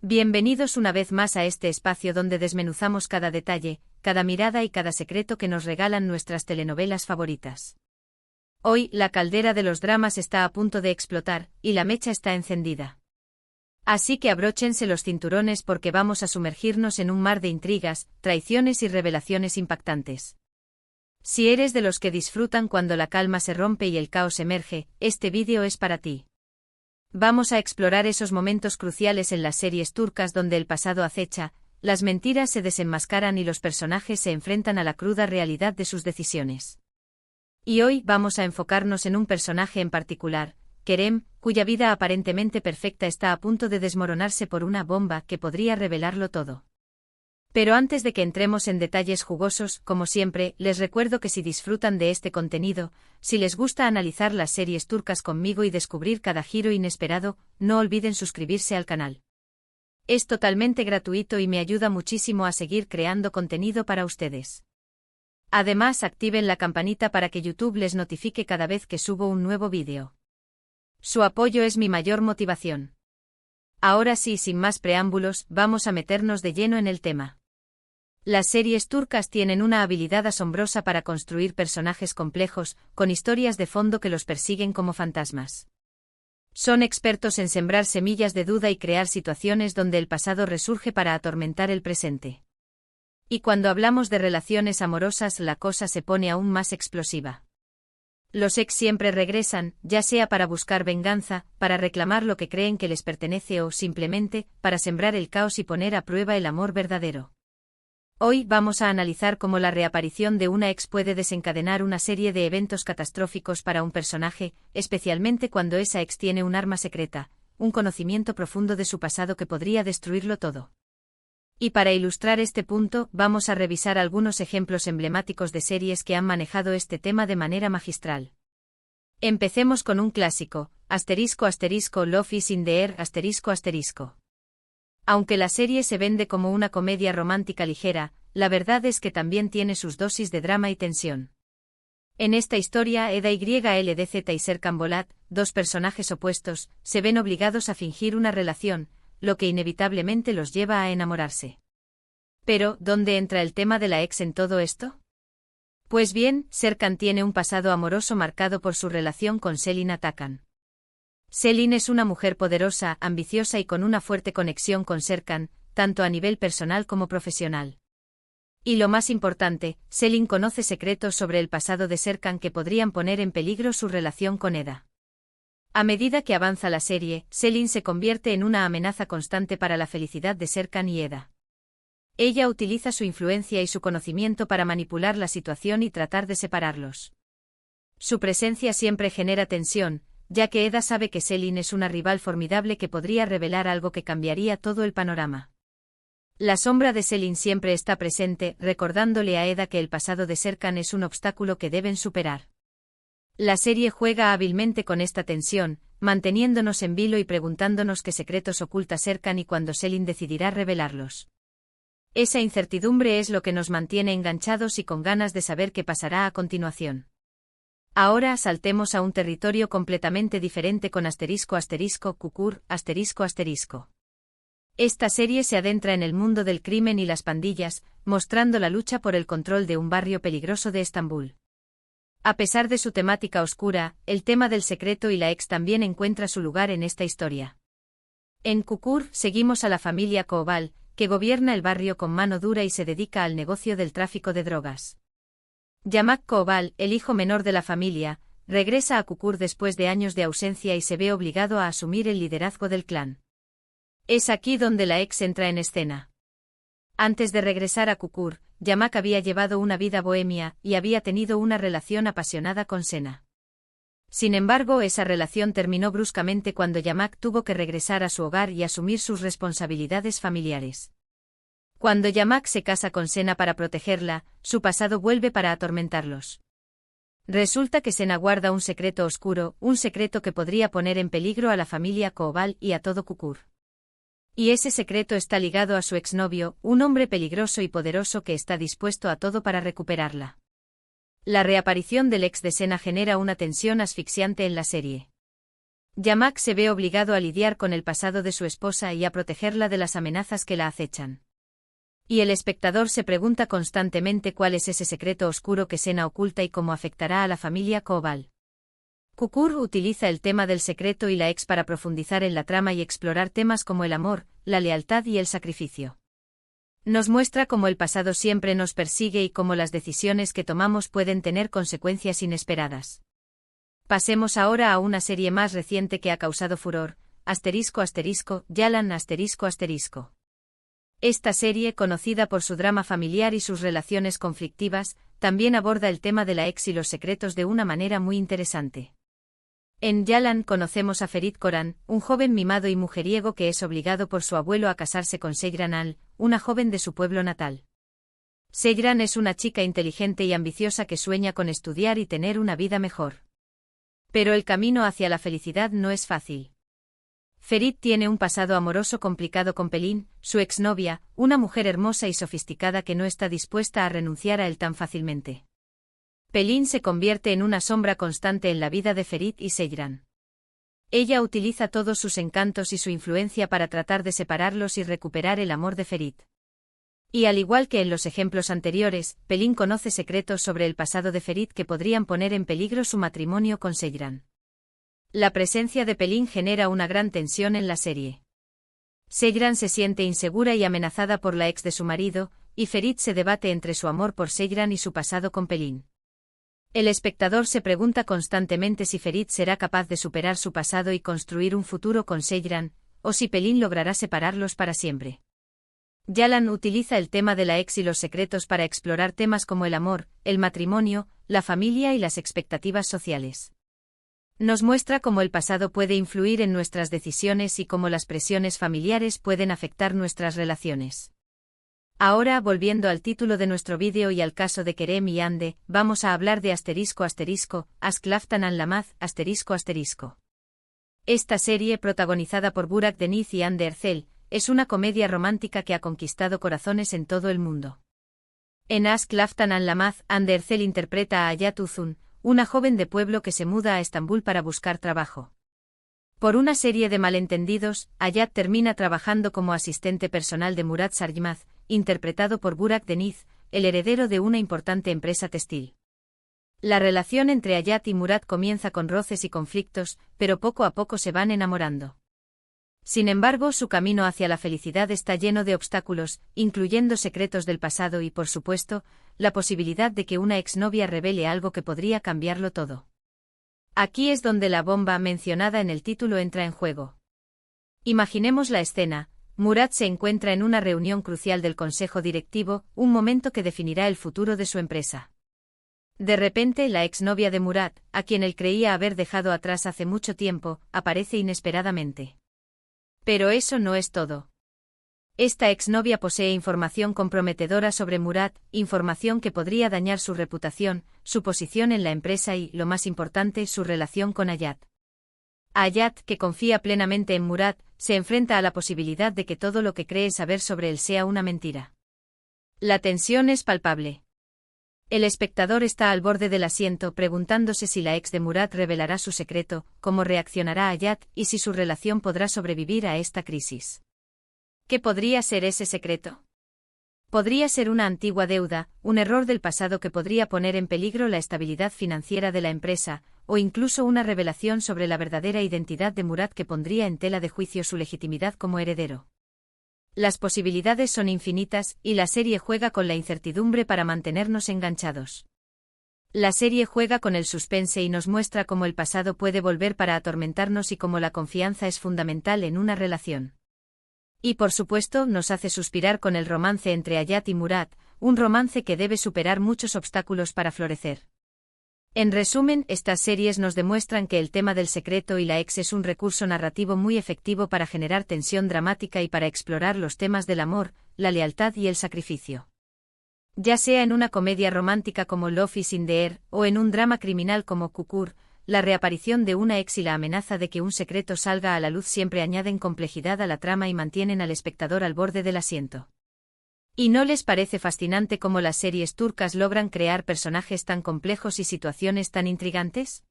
Bienvenidos una vez más a este espacio donde desmenuzamos cada detalle, cada mirada y cada secreto que nos regalan nuestras telenovelas favoritas. Hoy, la caldera de los dramas está a punto de explotar, y la mecha está encendida. Así que abróchense los cinturones porque vamos a sumergirnos en un mar de intrigas, traiciones y revelaciones impactantes. Si eres de los que disfrutan cuando la calma se rompe y el caos emerge, este vídeo es para ti. Vamos a explorar esos momentos cruciales en las series turcas donde el pasado acecha, las mentiras se desenmascaran y los personajes se enfrentan a la cruda realidad de sus decisiones. Y hoy vamos a enfocarnos en un personaje en particular, Kerem, cuya vida aparentemente perfecta está a punto de desmoronarse por una bomba que podría revelarlo todo. Pero antes de que entremos en detalles jugosos, como siempre, les recuerdo que si disfrutan de este contenido, si les gusta analizar las series turcas conmigo y descubrir cada giro inesperado, no olviden suscribirse al canal. Es totalmente gratuito y me ayuda muchísimo a seguir creando contenido para ustedes. Además, activen la campanita para que YouTube les notifique cada vez que subo un nuevo vídeo. Su apoyo es mi mayor motivación. Ahora sí, sin más preámbulos, vamos a meternos de lleno en el tema. Las series turcas tienen una habilidad asombrosa para construir personajes complejos, con historias de fondo que los persiguen como fantasmas. Son expertos en sembrar semillas de duda y crear situaciones donde el pasado resurge para atormentar el presente. Y cuando hablamos de relaciones amorosas, la cosa se pone aún más explosiva. Los ex siempre regresan, ya sea para buscar venganza, para reclamar lo que creen que les pertenece o simplemente para sembrar el caos y poner a prueba el amor verdadero. Hoy vamos a analizar cómo la reaparición de una ex puede desencadenar una serie de eventos catastróficos para un personaje, especialmente cuando esa ex tiene un arma secreta, un conocimiento profundo de su pasado que podría destruirlo todo. Y para ilustrar este punto, vamos a revisar algunos ejemplos emblemáticos de series que han manejado este tema de manera magistral. Empecemos con un clásico, *** Love is in the air ***. Aunque la serie se vende como una comedia romántica ligera, la verdad es que también tiene sus dosis de drama y tensión. En esta historia, Eda YLDZ y Serkan Bolat, dos personajes opuestos, se ven obligados a fingir una relación, lo que inevitablemente los lleva a enamorarse. Pero, ¿dónde entra el tema de la ex en todo esto? Pues bien, Serkan tiene un pasado amoroso marcado por su relación con Selin Atakan. Selin es una mujer poderosa, ambiciosa y con una fuerte conexión con Serkan, tanto a nivel personal como profesional. Y lo más importante, Selin conoce secretos sobre el pasado de Serkan que podrían poner en peligro su relación con Eda. A medida que avanza la serie, Selin se convierte en una amenaza constante para la felicidad de Serkan y Eda. Ella utiliza su influencia y su conocimiento para manipular la situación y tratar de separarlos. Su presencia siempre genera tensión, ya que Eda sabe que Selin es una rival formidable que podría revelar algo que cambiaría todo el panorama. La sombra de Selin siempre está presente, recordándole a Eda que el pasado de Serkan es un obstáculo que deben superar. La serie juega hábilmente con esta tensión, manteniéndonos en vilo y preguntándonos qué secretos oculta Serkan y cuándo Selin decidirá revelarlos. Esa incertidumbre es lo que nos mantiene enganchados y con ganas de saber qué pasará a continuación. Ahora saltemos a un territorio completamente diferente con ***Kukur***. Esta serie se adentra en el mundo del crimen y las pandillas, mostrando la lucha por el control de un barrio peligroso de Estambul. A pesar de su temática oscura, el tema del secreto y la ex también encuentra su lugar en esta historia. En Kukur seguimos a la familia Koval, que gobierna el barrio con mano dura y se dedica al negocio del tráfico de drogas. Yamak Koval, el hijo menor de la familia, regresa a Kukur después de años de ausencia y se ve obligado a asumir el liderazgo del clan. Es aquí donde la ex entra en escena. Antes de regresar a Kukur, Yamak había llevado una vida bohemia y había tenido una relación apasionada con Sena. Sin embargo, esa relación terminó bruscamente cuando Yamak tuvo que regresar a su hogar y asumir sus responsabilidades familiares. Cuando Yamak se casa con Sena para protegerla, su pasado vuelve para atormentarlos. Resulta que Sena guarda un secreto oscuro, un secreto que podría poner en peligro a la familia Koval y a todo Kukur. Y ese secreto está ligado a su exnovio, un hombre peligroso y poderoso que está dispuesto a todo para recuperarla. La reaparición del ex de Sena genera una tensión asfixiante en la serie. Yamak se ve obligado a lidiar con el pasado de su esposa y a protegerla de las amenazas que la acechan. Y el espectador se pregunta constantemente cuál es ese secreto oscuro que Sena oculta y cómo afectará a la familia Koval. Kukur utiliza el tema del secreto y la ex para profundizar en la trama y explorar temas como el amor, la lealtad y el sacrificio. Nos muestra cómo el pasado siempre nos persigue y cómo las decisiones que tomamos pueden tener consecuencias inesperadas. Pasemos ahora a una serie más reciente que ha causado furor, **Yalan **. Esta serie, conocida por su drama familiar y sus relaciones conflictivas, también aborda el tema de la ex y los secretos de una manera muy interesante. En Yalan conocemos a Ferit Koran, un joven mimado y mujeriego que es obligado por su abuelo a casarse con Seyran Al, una joven de su pueblo natal. Seyran es una chica inteligente y ambiciosa que sueña con estudiar y tener una vida mejor. Pero el camino hacia la felicidad no es fácil. Ferit tiene un pasado amoroso complicado con Pelin, su exnovia, una mujer hermosa y sofisticada que no está dispuesta a renunciar a él tan fácilmente. Pelin se convierte en una sombra constante en la vida de Ferit y Seyran. Ella utiliza todos sus encantos y su influencia para tratar de separarlos y recuperar el amor de Ferit. Y al igual que en los ejemplos anteriores, Pelin conoce secretos sobre el pasado de Ferit que podrían poner en peligro su matrimonio con Seyran. La presencia de Pelin genera una gran tensión en la serie. Seyran se siente insegura y amenazada por la ex de su marido, y Ferit se debate entre su amor por Seyran y su pasado con Pelin. El espectador se pregunta constantemente si Ferit será capaz de superar su pasado y construir un futuro con Seyran, o si Pelin logrará separarlos para siempre. Yalan utiliza el tema de la ex y los secretos para explorar temas como el amor, el matrimonio, la familia y las expectativas sociales. Nos muestra cómo el pasado puede influir en nuestras decisiones y cómo las presiones familiares pueden afectar nuestras relaciones. Ahora, volviendo al título de nuestro vídeo y al caso de Kerem y Ande, vamos a hablar de Ask Laftan An Lamaz, ***. Esta serie, protagonizada por Burak Deniz y Hande Erçel, es una comedia romántica que ha conquistado corazones en todo el mundo. En Ask Laftan An Lamaz, Hande Erçel interpreta a Hayat Uzun, una joven de pueblo que se muda a Estambul para buscar trabajo. Por una serie de malentendidos, Hayat termina trabajando como asistente personal de Murat Sarjmaz, interpretado por Burak Deniz, el heredero de una importante empresa textil. La relación entre Hayat y Murat comienza con roces y conflictos, pero poco a poco se van enamorando. Sin embargo, su camino hacia la felicidad está lleno de obstáculos, incluyendo secretos del pasado y, por supuesto, la posibilidad de que una exnovia revele algo que podría cambiarlo todo. Aquí es donde la bomba mencionada en el título entra en juego. Imaginemos la escena. Murat se encuentra en una reunión crucial del consejo directivo, un momento que definirá el futuro de su empresa. De repente, la exnovia de Murat, a quien él creía haber dejado atrás hace mucho tiempo, aparece inesperadamente. Pero eso no es todo. Esta exnovia posee información comprometedora sobre Murat, información que podría dañar su reputación, su posición en la empresa y, lo más importante, su relación con Hayat. Hayat, que confía plenamente en Murat, se enfrenta a la posibilidad de que todo lo que cree saber sobre él sea una mentira. La tensión es palpable. El espectador está al borde del asiento preguntándose si la ex de Murat revelará su secreto, cómo reaccionará Hayat y si su relación podrá sobrevivir a esta crisis. ¿Qué podría ser ese secreto? Podría ser una antigua deuda, un error del pasado que podría poner en peligro la estabilidad financiera de la empresa, o incluso una revelación sobre la verdadera identidad de Murat que pondría en tela de juicio su legitimidad como heredero. Las posibilidades son infinitas, y la serie juega con la incertidumbre para mantenernos enganchados. La serie juega con el suspense y nos muestra cómo el pasado puede volver para atormentarnos y cómo la confianza es fundamental en una relación. Y por supuesto, nos hace suspirar con el romance entre Hayat y Murat, un romance que debe superar muchos obstáculos para florecer. En resumen, estas series nos demuestran que el tema del secreto y la ex es un recurso narrativo muy efectivo para generar tensión dramática y para explorar los temas del amor, la lealtad y el sacrificio. Ya sea en una comedia romántica como Love is in the Air, o en un drama criminal como Kukur, la reaparición de una ex y la amenaza de que un secreto salga a la luz siempre añaden complejidad a la trama y mantienen al espectador al borde del asiento. ¿Y no les parece fascinante cómo las series turcas logran crear personajes tan complejos y situaciones tan intrigantes?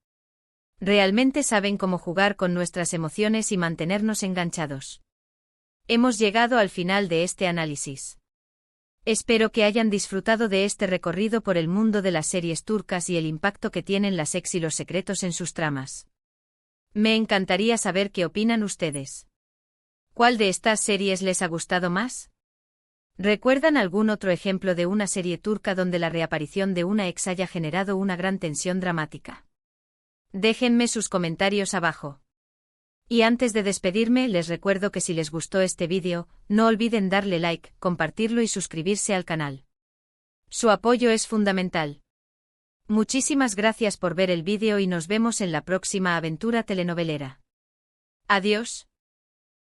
Realmente saben cómo jugar con nuestras emociones y mantenernos enganchados. Hemos llegado al final de este análisis. Espero que hayan disfrutado de este recorrido por el mundo de las series turcas y el impacto que tienen las ex y los secretos en sus tramas. Me encantaría saber qué opinan ustedes. ¿Cuál de estas series les ha gustado más? ¿Recuerdan algún otro ejemplo de una serie turca donde la reaparición de una ex haya generado una gran tensión dramática? Déjenme sus comentarios abajo. Y antes de despedirme, les recuerdo que si les gustó este vídeo, no olviden darle like, compartirlo y suscribirse al canal. Su apoyo es fundamental. Muchísimas gracias por ver el vídeo y nos vemos en la próxima aventura telenovelera. Adiós.